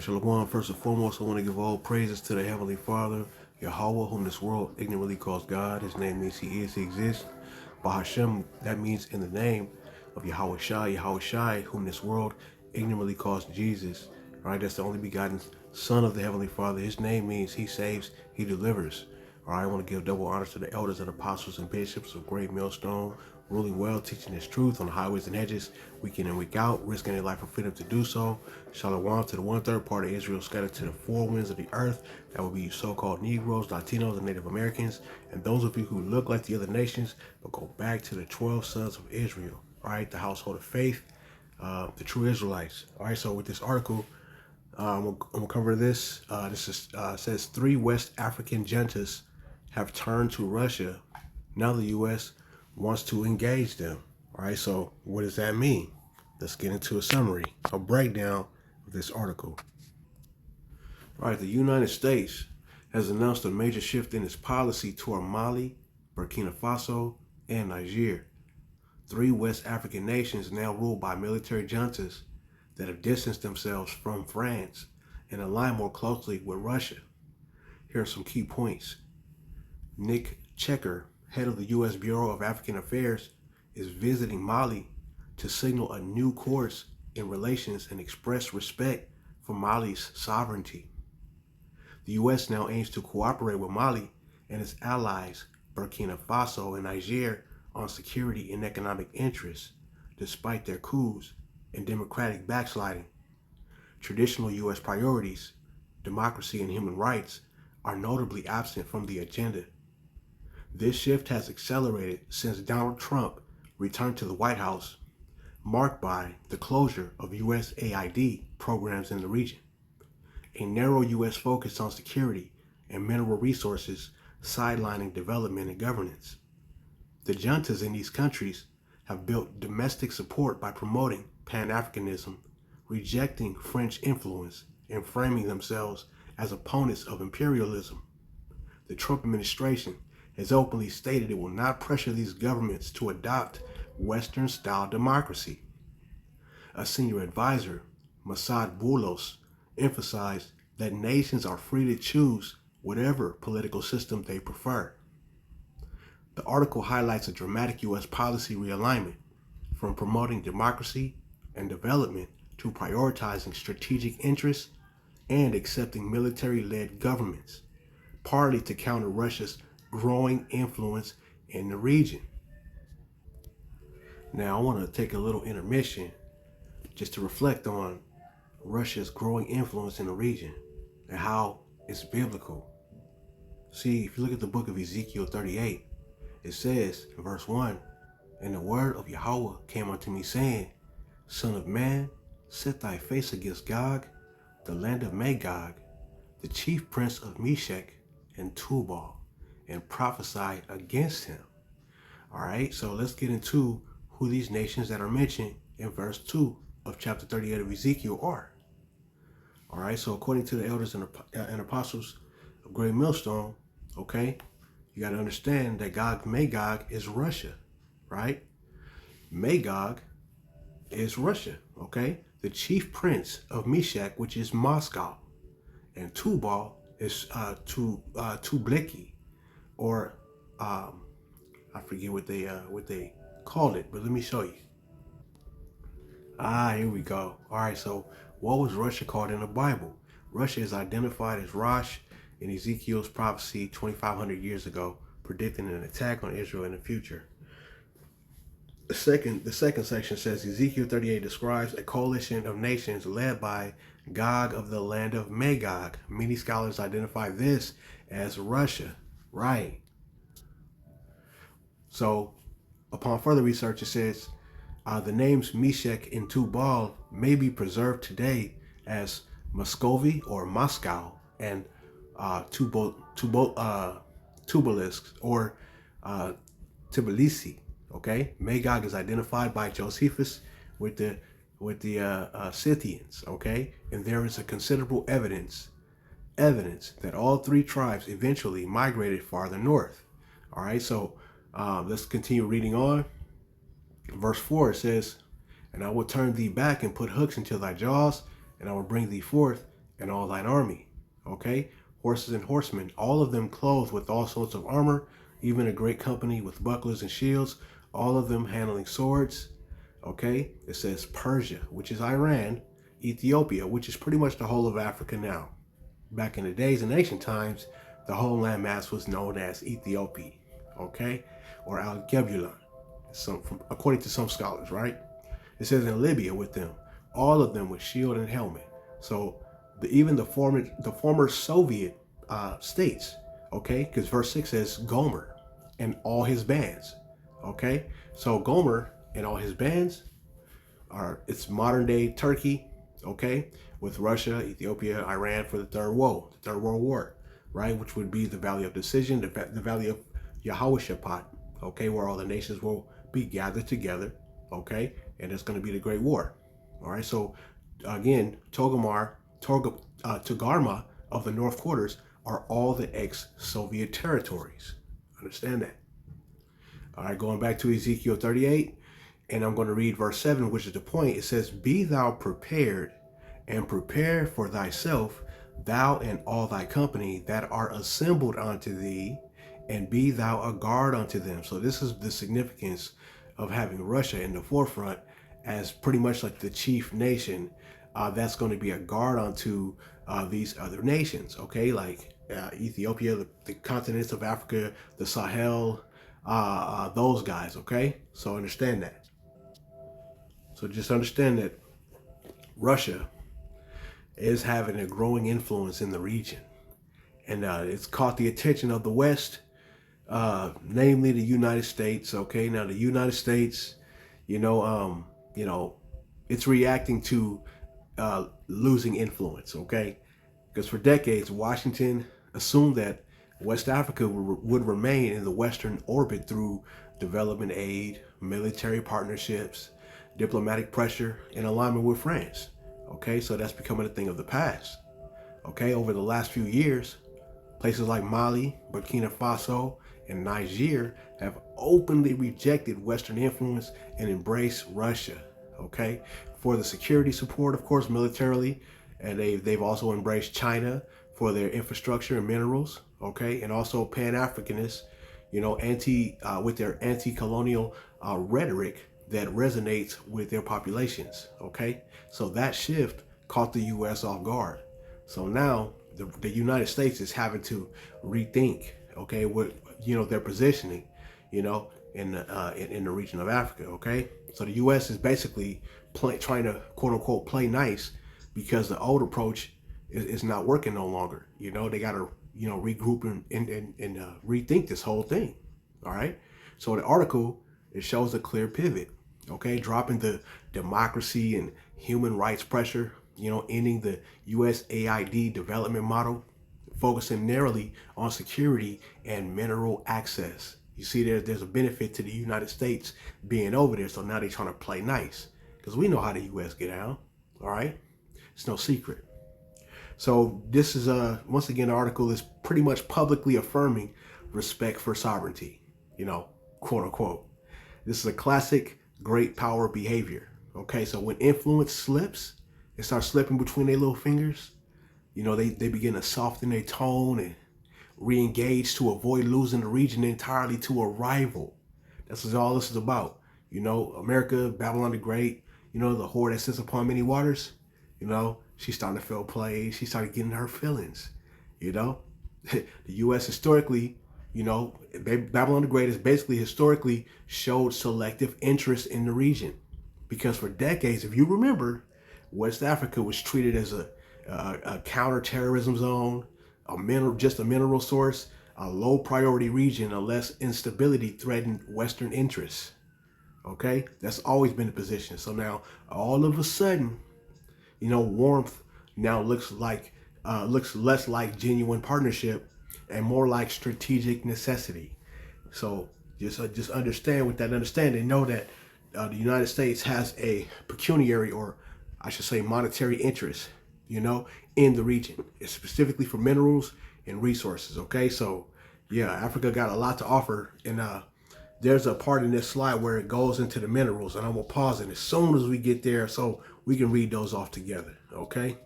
Shalom. First and foremost, I want to give all praises to the Heavenly Father, Yahweh, whom this world ignorantly calls God. His name means He is, He exists. Bahashem, that means in the name of Yahweh Shai, whom this world ignorantly calls Jesus. All right, that's the only begotten Son of the Heavenly Father. His name means He saves, He delivers. All right, I want to give double honors to the elders and apostles and bishops of Great Millstone, ruling well, teaching His truth on the highways and hedges, week in and week out, risking their life for freedom to do so. Shalom to the one-third part of Israel scattered to the four winds of the earth. That would be so-called Negroes, Latinos, and Native Americans. And those of you who look like the other nations, but go back to the 12 sons of Israel, all right, the household of faith, the true Israelites. All right, so with this article, I'm gonna cover this. Says 3 West African juntas have turned to Russia. Now the U.S. wants to engage them. All right, so what does that mean? Let's get into a summary, a breakdown of this article. All right, the United States has announced a major shift in its policy toward Mali, Burkina Faso, and Niger. 3 West African nations now ruled by military juntas that have distanced themselves from France and align more closely with Russia. Here are some key points. Nick Checker, head of the U.S. Bureau of African Affairs, is visiting Mali to signal a new course in relations and express respect for Mali's sovereignty. The U.S. now aims to cooperate with Mali and its allies, Burkina Faso and Niger, on security and economic interests, despite their coups and democratic backsliding. Traditional U.S. priorities, democracy and human rights, are notably absent from the agenda. This shift has accelerated since Donald Trump returned to the White House, marked by the closure of USAID programs in the region, a narrow U.S. focus on security and mineral resources sidelining development and governance. The juntas in these countries have built domestic support by promoting Pan-Africanism, rejecting French influence, and framing themselves as opponents of imperialism. The Trump administration has openly stated it will not pressure these governments to adopt Western-style democracy. A senior advisor, Masad Boulos, emphasized that nations are free to choose whatever political system they prefer. The article highlights a dramatic U.S. policy realignment from promoting democracy and development to prioritizing strategic interests and accepting military-led governments, partly to counter Russia's growing influence in the region. Now, I want to take a little intermission just to reflect on Russia's growing influence in the region and how it's biblical. See, if you look at the book of Ezekiel 38, it says in verse 1, "And the word of Yahweh came unto me, saying, Son of man, set thy face against Gog, the land of Magog, the chief prince of Meshech and Tubal, and prophesy against him." All right, so let's get into who these nations that are mentioned in verse 2 of chapter 38 of Ezekiel are. All right, so according to the elders and apostles of Great Millstone, okay, you got to understand that Gog Magog is Russia, right? Magog is Russia, okay? The chief prince of Meshech, which is Moscow, and Tubal is Tubleki, or I forget what they called it, but let me show you. Here we go. All right, so what was Russia called in the Bible? Russia is identified as Rosh in Ezekiel's prophecy 2,500 years ago, predicting an attack on Israel in the future. The second section says Ezekiel 38 describes a coalition of nations led by Gog of the land of Magog. Many scholars identify this as Russia, right? So, upon further research, it says the names Meshech and Tubal may be preserved today as Muscovy or Moscow, and Tubalisk or Tbilisi. Okay, Magog is identified by Josephus with the Scythians. Okay, and there is a considerable evidence that all 3 tribes eventually migrated farther north. All right, so let's continue reading on. Verse 4 says, "And I will turn thee back and put hooks into thy jaws, and I will bring thee forth and all thine army. Okay? Horses and horsemen, all of them clothed with all sorts of armor, even a great company with bucklers and shields, all of them handling swords. Okay? It says Persia, which is Iran, Ethiopia, which is pretty much the whole of Africa now. Back in the days in ancient times, the whole landmass was known as Ethiopia, okay, or Al-Gebulon, according to some scholars, right? It says in Libya with them, all of them with shield and helmet. So even the former Soviet states, okay, because verse 6 says Gomer and all his bands, okay. So Gomer and all his bands it's modern day Turkey, okay, with Russia, Ethiopia, Iran for the Third World War, right, which would be the Valley of Decision, the Valley of Yehoshaphat, okay, where all the nations will be gathered together, okay, and it's going to be the Great War. All right, so again, Togarmah of the North Quarters are all the ex-Soviet territories. Understand that. All right, going back to Ezekiel 38, and I'm going to read verse 7, which is the point. It says, be thou prepared, and prepare for thyself, thou and all thy company that are assembled unto thee, and be thou a guard unto them. So this is the significance of having Russia in the forefront as pretty much like the chief nation that's going to be a guard unto these other nations, okay, like Ethiopia, the continents of Africa, the Sahel, those guys, okay? So understand that. So just understand that Russia is having a growing influence in the region, and it's caught the attention of the West, namely the United States. Okay, now the United States, you know, it's reacting to losing influence. Okay, because for decades Washington assumed that West Africa would remain in the Western orbit through development aid, military partnerships, diplomatic pressure, and alignment with France. Okay, so that's becoming a thing of the past. Okay, over the last few years, places like Mali, Burkina Faso, and Niger have openly rejected Western influence and embraced Russia. Okay, for the security support, of course, militarily, and they've also embraced China for their infrastructure and minerals. Okay, and also Pan-Africanists, with their anti-colonial rhetoric that resonates with their populations. Okay, so that shift caught the U.S. off guard. So now the United States is having to rethink, okay, what their positioning, in the region of Africa. Okay, so the U.S. is basically trying to quote unquote play nice because the old approach is not working no longer. They got to regroup and rethink this whole thing. All right, so the article, it shows a clear pivot, okay, dropping the democracy and human rights pressure, ending the USAID development model, focusing narrowly on security and mineral access. You see, there's a benefit to the United States being over there, so now they're trying to play nice, because we know how the U.S. get down, all right? It's no secret. So this is, once again, the article is pretty much publicly affirming respect for sovereignty, quote unquote. This is a classic great power behavior. Okay, so when influence slips, it starts slipping between their little fingers, they begin to soften their tone and re-engage to avoid losing the region entirely to a rival. This is all this is about. America, Babylon the Great, the whore that sits upon many waters, she's starting to feel played. She started getting her feelings, The U.S. historically, Babylon the Great has basically historically showed selective interest in the region, because for decades, if you remember, West Africa was treated as a counter-terrorism zone, just a mineral source, a low priority region unless instability threatened Western interests. Okay, that's always been the position. So now, all of a sudden, warmth now looks less like genuine partnership and more like strategic necessity. So just understand, with that understanding, know that the United States has a pecuniary, or I should say monetary interest, in the region. It's specifically for minerals and resources. Okay, so yeah, Africa got a lot to offer, and there's a part in this slide where it goes into the minerals, and I'm gonna pause it as soon as we get there so we can read those off together. Okay,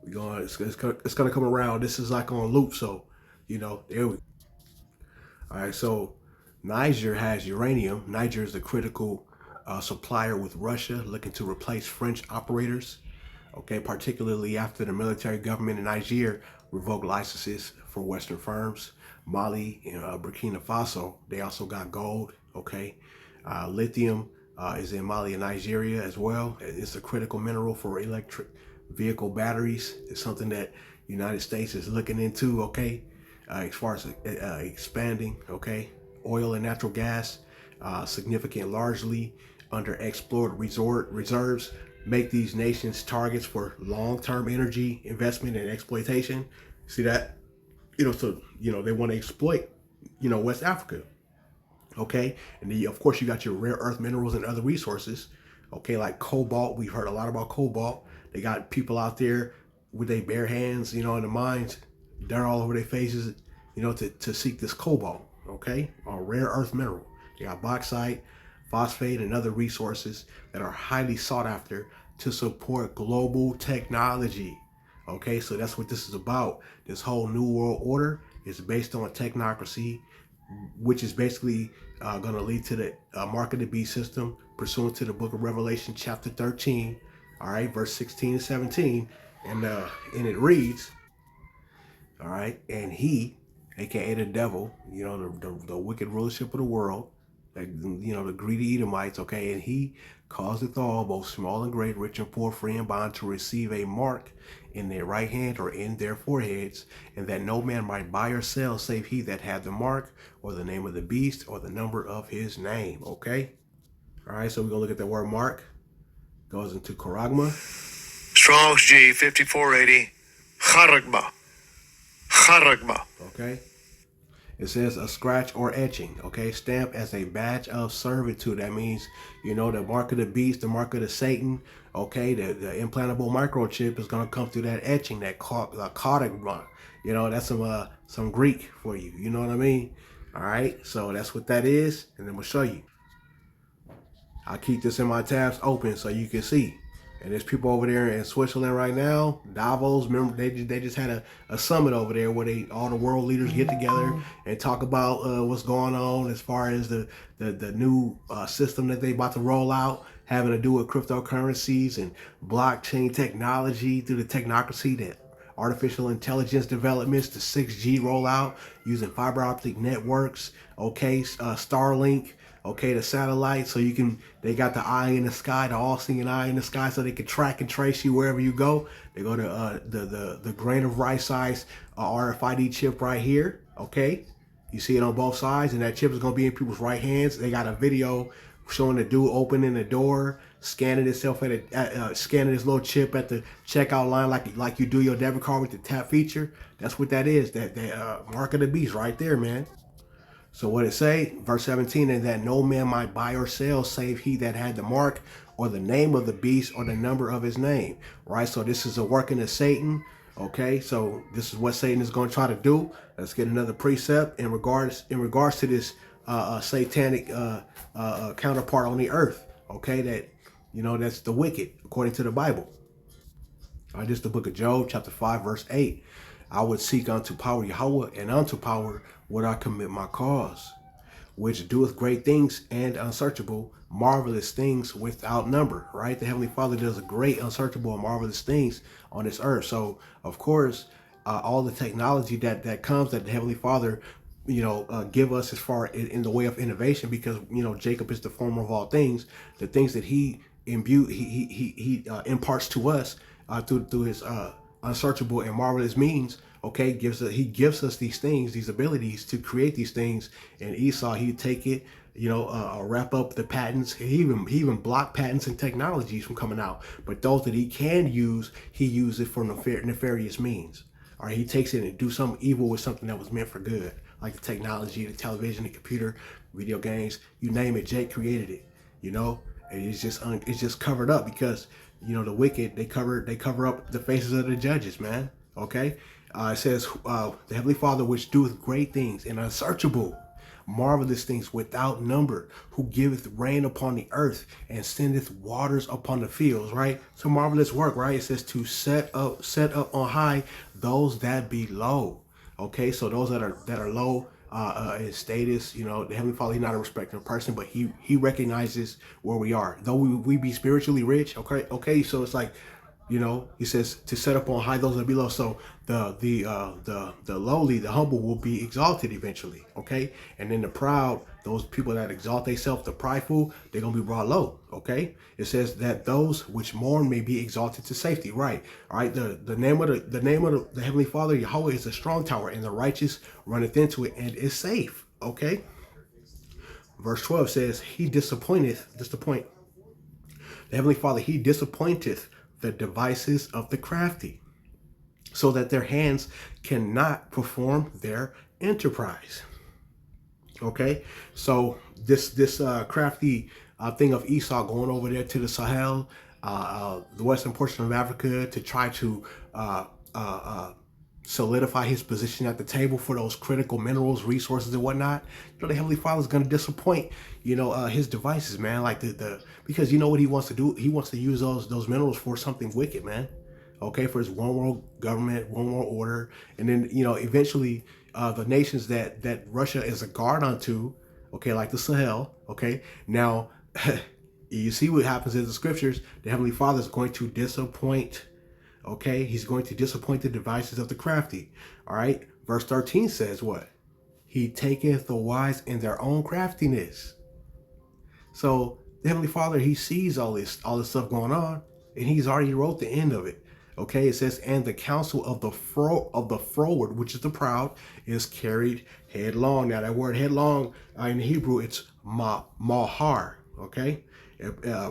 We going. It's gonna come around. This is like on loop. So, there we. All right. So, Niger has uranium. Niger is a critical supplier with Russia, looking to replace French operators. Okay, particularly after the military government in Niger revoked licenses for Western firms. Mali and Burkina Faso, they also got gold. Okay, lithium is in Mali and Nigeria as well. It's a critical mineral for electric vehicle batteries. It's something that the United States is looking into. Okay, as far as expanding. Okay, oil and natural gas, significant, largely underexplored resort reserves, make these nations targets for long-term energy investment and exploitation. See that? So they want to exploit, West Africa. Okay, and then of course you got your rare earth minerals and other resources. Okay, like cobalt. We've heard a lot about cobalt. They got people out there with their bare hands, in the mines, dirt all over their faces, to seek this cobalt. Okay, a rare earth mineral. They got bauxite, phosphate, and other resources that are highly sought after to support global technology. Okay, so that's what this is about. This whole new world order is based on technocracy, which is basically going to lead to the mark of the beast system, pursuant to the book of Revelation, chapter 13, all right, verse 16 and 17. And it reads, all right, and he, aka the devil, the wicked rulership of the world, the greedy Edomites, okay, and he causeth all, both small and great, rich and poor, free and bond, to receive a mark in their right hand or in their foreheads, and that no man might buy or sell save he that had the mark or the name of the beast or the number of his name. Okay, all right, so we're gonna look at the word mark. Goes into Charagma. Strong's G 5480. Charagma. Charagma. Okay. It says a scratch or etching, okay? Stamp as a badge of servitude. That means, the mark of the beast, the mark of the Satan, okay? The implantable microchip is going to come through that etching, that charagma. That's some Greek for you. You know what I mean? All right? So that's what that is, and then we'll show you. I'll keep this in my tabs open so you can see. And there's people over there in Switzerland right now, Davos. Remember, they just had a summit over there where all the world leaders get together and talk about what's going on as far as the new system that they about to roll out, having to do with cryptocurrencies and blockchain technology through the technocracy, that artificial intelligence developments, the 6G rollout using fiber optic networks, okay, Starlink. Okay, the satellite, so they got the eye in the sky, the all-seeing eye in the sky, so they can track and trace you wherever you go. They go to the grain of rice size RFID chip right here. Okay, you see it on both sides, and that chip is gonna be in people's right hands. They got a video showing the dude opening the door, scanning itself scanning this little chip at the checkout line, like you do your debit card with the tap feature. That's what that is. That mark of the beast right there, man. So what it say, verse 17, and that no man might buy or sell save he that had the mark or the name of the beast or the number of his name, right? So this is a working of Satan, okay? So this is what Satan is going to try to do. Let's get another precept in regards to this satanic counterpart on the earth, okay? That, that's the wicked, according to the Bible. All right, this is the book of Job, chapter 5, verse 8. I would seek unto power Yahweh, and unto power would I commit my cause, which doeth great things and unsearchable, marvelous things without number, right? The Heavenly Father does a great, unsearchable, and marvelous things on this earth. So, of course, all the technology that comes, that the Heavenly Father, give us as far in the way of innovation, because, Jacob is the former of all things. The things that he imparts to us through his unsearchable and marvelous means, okay, he gives us these things, these abilities to create these things. And Esau, he'd take it, wrap up the patents. He even block patents and technologies from coming out. But those that he can use, he uses it for nefarious means. Or he takes it and do something evil with something that was meant for good, like the technology, the television, the computer, video games, you name it. Jake created it, and it's just covered up because the wicked, they cover up the faces of the judges, man. Okay. It says, the Heavenly Father, which doeth great things and unsearchable, marvelous things without number, who giveth rain upon the earth and sendeth waters upon the fields, right? So marvelous work, right? It says to set up on high those that be low. Okay, so those that are low in status, the Heavenly Father, He's not a respecter of person, but He recognizes where we are. Though we be spiritually rich, okay. So it's like, He says to set up on high those that be low. So the lowly, the humble will be exalted eventually, okay. And then the proud, those people that exalt themselves, the prideful, they're gonna be brought low, okay. It says that those which mourn may be exalted to safety, right? All right. The name of the Heavenly Father, Yahweh, is a strong tower, and the righteous runneth into it and is safe, okay. Verse 12 says, He disappointeth. Just the point. The Heavenly Father, He disappointeth the devices of the crafty, so that their hands cannot perform their enterprise. Okay, so this crafty thing of Esau going over there to the Sahel, the western portion of Africa, to try to solidify his position at the table for those critical minerals, resources, and whatnot. The Heavenly Father is going to disappoint, his devices, man. Like because you know what he wants to do? He wants to use those minerals for something wicked, man. Okay, for his one world government, one world order, and then eventually the nations that Russia is a guard unto, okay, like the Sahel. Okay, now you see what happens in the scriptures. The Heavenly Father is going to disappoint. Okay, He's going to disappoint the devices of the crafty. All right, verse 13 says what? He taketh the wise in their own craftiness. So the Heavenly Father, He sees all this stuff going on, and He's already wrote the end of it. Okay, it says, and the counsel of the froward, which is the proud, is carried headlong. Now that word headlong in Hebrew, it's mahar. Okay,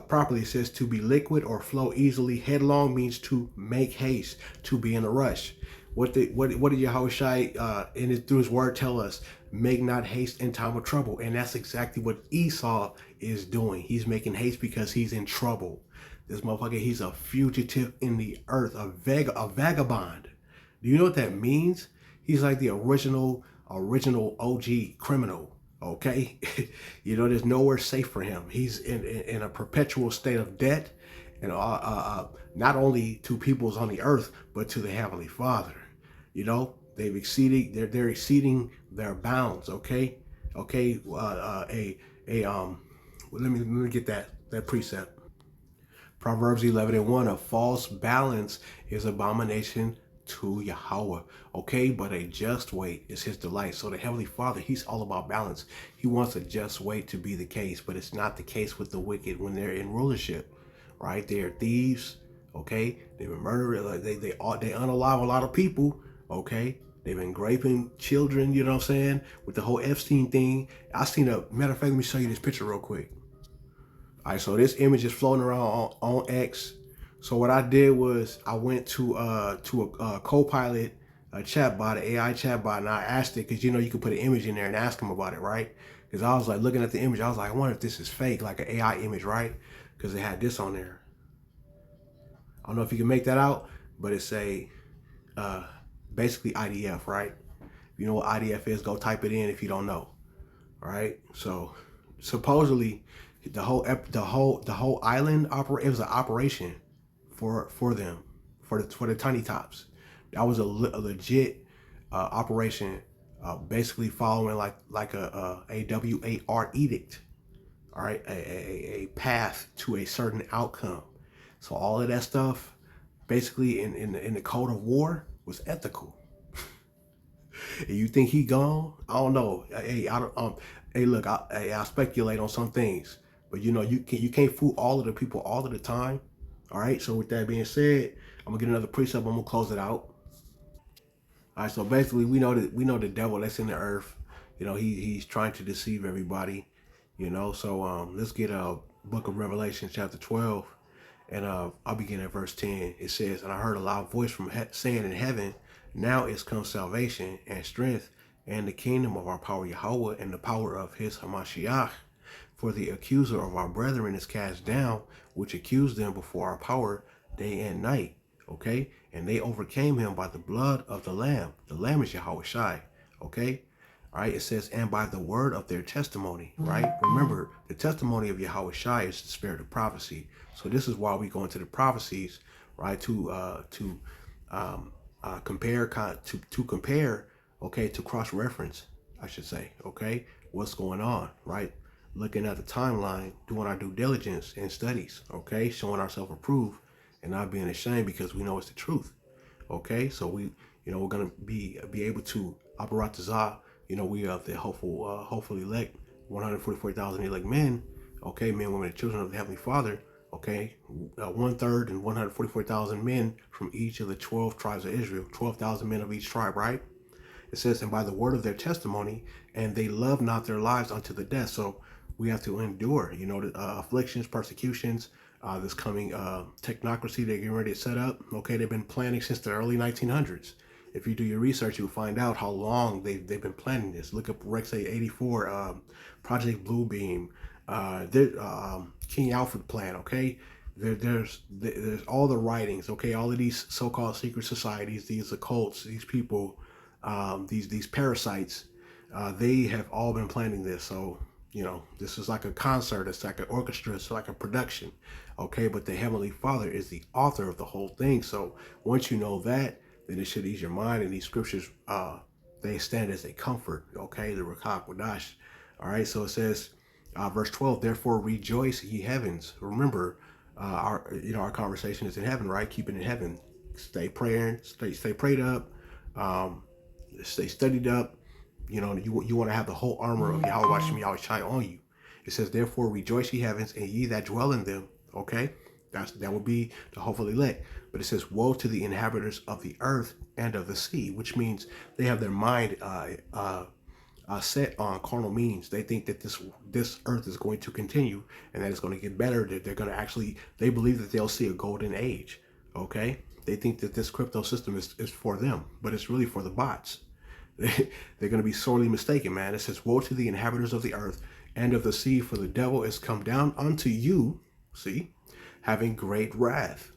properly it says to be liquid or flow easily. Headlong means to make haste, to be in a rush. What did Yahushua through His word tell us? Make not haste in time of trouble, and that's exactly what Esau is doing. He's making haste because he's in trouble. This motherfucker, he's a fugitive in the earth, a vagabond. Do you know what that means? He's like the original OG criminal. Okay, there's nowhere safe for him. He's in a perpetual state of debt, and not only to peoples on the earth, but to the Heavenly Father. They're exceeding their bounds. Okay. Let me get that precept. Proverbs 11:1, a false balance is abomination to Yahweh. Okay, but a just weight is His delight. So the Heavenly Father, He's all about balance. He wants a just weight to be the case, but it's not the case with the wicked when they're in rulership, right? They are thieves. Okay, they've been murdering. Like they unalive a lot of people. Okay, they've been raping children. You know what I'm saying? With the whole Epstein thing, I seen matter of fact. Let me show you this picture real quick. All right, so this image is floating around on X. So what I did was I went to a Copilot, a chatbot, an AI chatbot, and I asked it because you can put an image in there and ask them about it, right? Because I was like looking at the image, I was like, I wonder if this is fake, like an AI image, right? Because it had this on there. I don't know if you can make that out, but it's basically IDF, right? If you know what IDF is, go type it in if you don't know. All right, so supposedly the whole island it was an operation for them, for the tiny tots. That was a legit operation, basically following like a WAR edict. All right, a path to a certain outcome. So all of that stuff, basically in the code of war, was ethical. And you think he gone? I don't know. Hey, I don't. Hey, look, I speculate on some things, but you can't fool all of the people all of the time. All right. So with that being said, I'm gonna get another precept. I'm gonna close it out. All right. So basically, we know the devil that's in the earth. He's trying to deceive everybody. So let's get book of Revelation chapter 12, and I'll begin at verse 10. It says, and I heard a loud voice from saying in heaven, now is come salvation and strength and the kingdom of our power Yahweh and the power of His Hamashiach. For the accuser of our brethren is cast down, which accused them before our power day and night. Okay, and they overcame him by the blood of the Lamb. The Lamb is Yahweh Shai. Okay, All right, it says, and by the word of their testimony, right? Remember, the testimony of Yahweh Shai is the spirit of prophecy. So this is why we go into the prophecies, right? To compare, to compare, okay, to cross-reference, I should say, okay, what's going on, right? Looking at the timeline, doing our due diligence and studies, okay, showing ourselves approved and not being ashamed because we know it's the truth. Okay, so we're gonna be able to operate the Zah. We are the hopeful elect, 144,000 elect men. Okay, men, women, and children of the Heavenly Father. Okay, 1/3 and 144,000 men from each of the 12 tribes of Israel. 12,000 men of each tribe, right? It says, and by the word of their testimony, and they love not their lives unto the death. So we have to endure, the afflictions, persecutions, this coming technocracy they're getting ready to set up. Okay, they've been planning since the early 1900s. If you do your research, you'll find out how long they've been planning this. Look up Rex 84, Project Bluebeam, King Alfred Plan. Okay, there's all the writings. Okay, all of these so-called secret societies, these occults, these people, these parasites, they have all been planning this. So this is like a concert. It's like an orchestra. It's like a production. Okay, but the Heavenly Father is the author of the whole thing. So once you know that, then it should ease your mind. And these scriptures, they stand as a comfort. Okay, the Rakak Wadash. All right, so it says, verse 12. Therefore rejoice, ye heavens. Remember, our conversation is in heaven, right? Keep it in heaven. Stay praying. Stay prayed up. Stay studied up. You want to have the whole armor of Yahweh Shem Yahweh Shai on you. It says, therefore rejoice ye heavens, and ye that dwell in them. Okay, that would be the hopeful elect. But it says, woe to the inhabitants of the earth and of the sea, which means they have their mind set on carnal means. They think that this earth is going to continue and that it's going to get better. That they're going to they believe that they'll see a golden age. Okay, they think that this crypto system is for them, but it's really for the bots. They're going to be sorely mistaken, man. It says, woe to the inhabitants of the earth and of the sea, for the devil is come down unto you, see, having great wrath.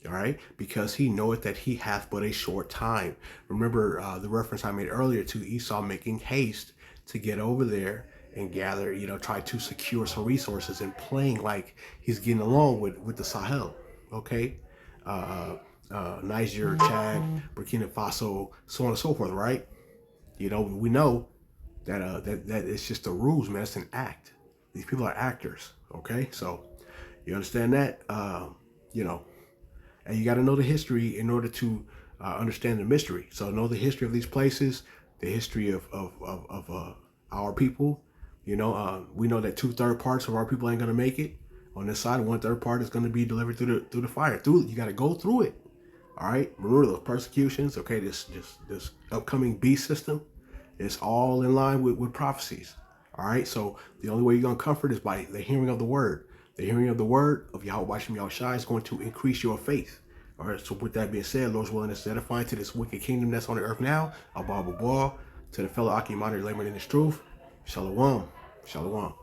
All right, because he knoweth that he hath but a short time. Remember the reference I made earlier to Esau making haste to get over there and gather, try to secure some resources and playing like he's getting along with the Sahel. Okay, Niger, Chad, Burkina Faso, so on and so forth, right? We know that that it's just a ruse, man. It's an act. These people are actors. Okay, so you understand that, and you got to know the history in order to understand the mystery. So know the history of these places, the history of our people. We know that 2/3 parts of our people ain't gonna make it on this side. 1/3 part is gonna be delivered through the fire. You got to go through it. All right, remember those persecutions. Okay, this upcoming beast system, it's all in line with prophecies. All right, so the only way you're gonna comfort is by the hearing of the word. The hearing of the word of Yahweh Shem Yahweh Shai is going to increase your faith. All right, so with that being said, Lord's willing is edifying to this wicked kingdom that's on the earth now. Abba to the fellow Aki modern laboring in this truth. Shalom, shalom.